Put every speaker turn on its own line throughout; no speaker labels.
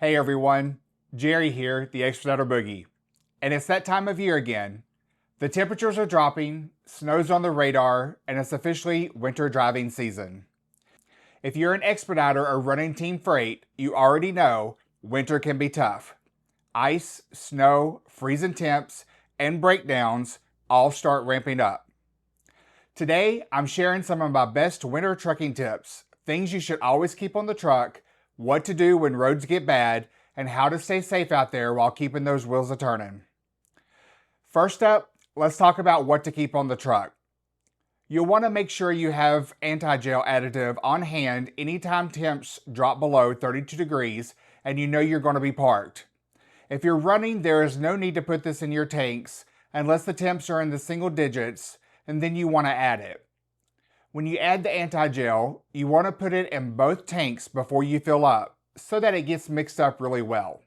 Hey everyone, Jerry here, the Expediter Boogie. And it's that time of year again. The temperatures are dropping, snow's on the radar, and it's officially winter driving season. If you're an Expediter or running team freight, you already know winter can be tough. Ice, snow, freezing temps, and breakdowns all start ramping up. Today, I'm sharing some of my best winter trucking tips, things you should always keep on the truck, what to do when roads get bad, and how to stay safe out there while keeping those wheels a-turning. First up, let's talk about what to keep on the truck. You'll want to make sure you have anti-gel additive on hand anytime temps drop below 32 degrees and you know you're going to be parked. If you're running, there is no need to put this in your tanks unless the temps are in the single digits, and then you want to add it. When you add the anti-gel, you want to put it in both tanks before you fill up so that it gets mixed up really well.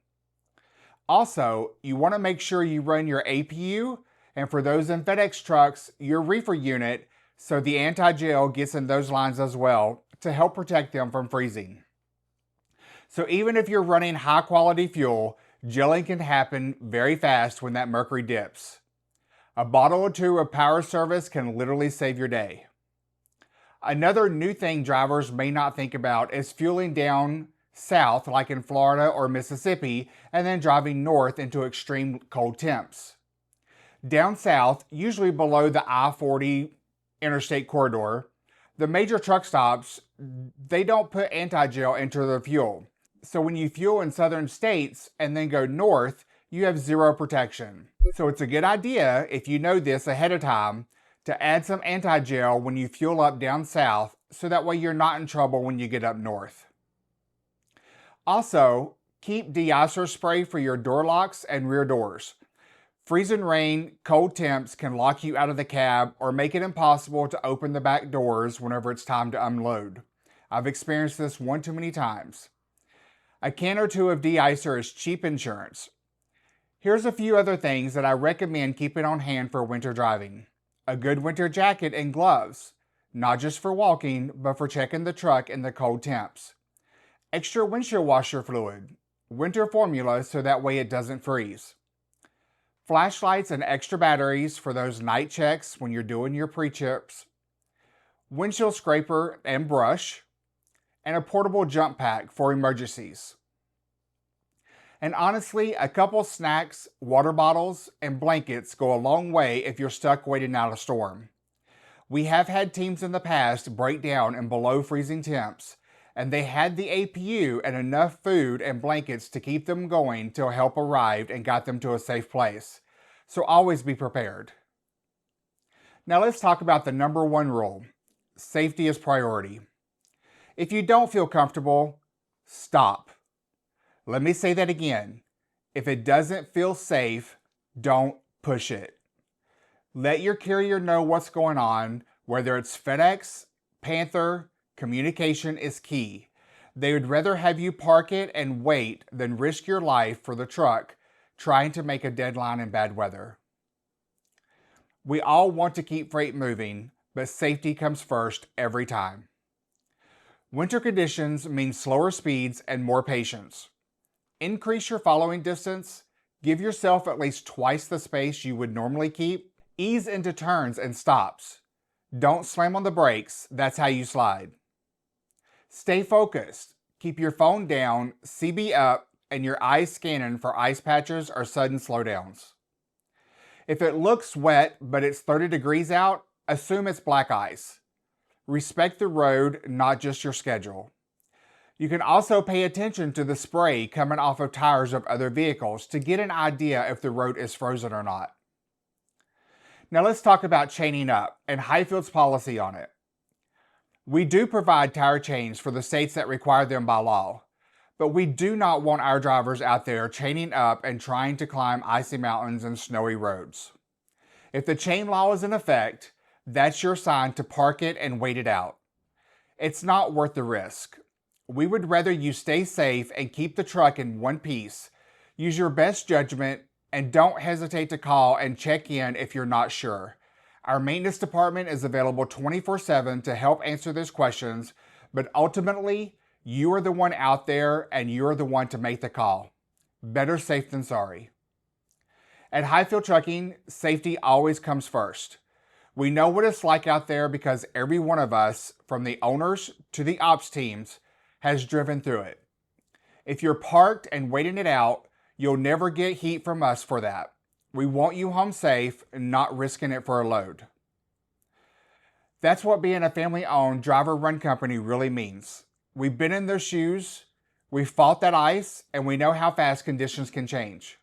Also, you want to make sure you run your APU, and for those in FedEx trucks, your reefer unit, so the anti-gel gets in those lines as well to help protect them from freezing. So even if you're running high quality fuel, gelling can happen very fast when that mercury dips. A bottle or two of Power Service can literally save your day. Another new thing drivers may not think about is fueling down south like in Florida or Mississippi and then driving north into extreme cold temps. Down south, usually below the I-40 interstate corridor, the major truck stops, they don't put anti-gel into their fuel. So when you fuel in southern states and then go north, you have zero protection. So it's a good idea, if you know this ahead of time, to add some anti-gel when you fuel up down south so that way you're not in trouble when you get up north. Also, keep de-icer spray for your door locks and rear doors. Freezing rain, cold temps can lock you out of the cab or make it impossible to open the back doors whenever it's time to unload. I've experienced this one too many times. A can or two of de-icer is cheap insurance. Here's a few other things that I recommend keeping on hand for winter driving. A good winter jacket and gloves, not just for walking, but for checking the truck in the cold temps. Extra windshield washer fluid, winter formula so that way it doesn't freeze. Flashlights and extra batteries for those night checks when you're doing your pre-chips. Windshield scraper and brush, and a portable jump pack for emergencies. And honestly, a couple snacks, water bottles, and blankets go a long way if you're stuck waiting out a storm. We have had teams in the past break down in below freezing temps, and they had the APU and enough food and blankets to keep them going till help arrived and got them to a safe place. So always be prepared. Now let's talk about the number one rule. Safety is priority. If you don't feel comfortable, stop. Let me say that again. If it doesn't feel safe, don't push it. Let your carrier know what's going on, whether it's FedEx, Panther, communication is key. They would rather have you park it and wait than risk your life for the truck trying to make a deadline in bad weather. We all want to keep freight moving, but safety comes first every time. Winter conditions mean slower speeds and more patience. Increase your following distance, give yourself at least twice the space you would normally keep, ease into turns and stops. Don't slam on the brakes, that's how you slide. Stay focused, keep your phone down, CB up, and your eyes scanning for ice patches or sudden slowdowns. If it looks wet but it's 30 degrees out, assume it's black ice. Respect the road, not just your schedule. You can also pay attention to the spray coming off of tires of other vehicles to get an idea if the road is frozen or not. Now let's talk about chaining up and Hyfield's policy on it. We do provide tire chains for the states that require them by law, but we do not want our drivers out there chaining up and trying to climb icy mountains and snowy roads. If the chain law is in effect, that's your sign to park it and wait it out. It's not worth the risk. We would rather you stay safe and keep the truck in one piece. Use your best judgment and don't hesitate to call and check in if you're not sure. Our maintenance department is available 24/7 to help answer those questions, but ultimately, You are the one out there and you're the one to make the call. Better safe than sorry. At Hyfield Trucking, safety always comes first. We know what it's like out there because every one of us, from the owners to the ops teams, has driven through it. If you're parked and waiting it out, you'll never get heat from us for that. We want you home safe and not risking it for a load. That's what being a family-owned, driver-run company really means. We've been in their shoes, we've fought that ice, and we know how fast conditions can change.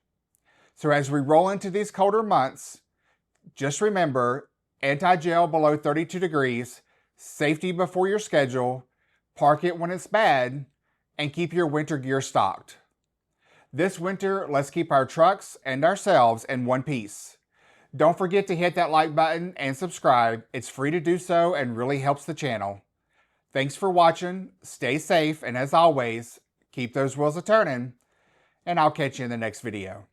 So as we roll into these colder months, just remember, anti-gel below 32 degrees, safety before your schedule, park it when it's bad, and keep your winter gear stocked. This winter, let's keep our trucks and ourselves in one piece. Don't forget to hit that like button and subscribe. It's free to do so and really helps the channel. Thanks for watching, stay safe, and as always, keep those wheels a-turning, and I'll catch you in the next video.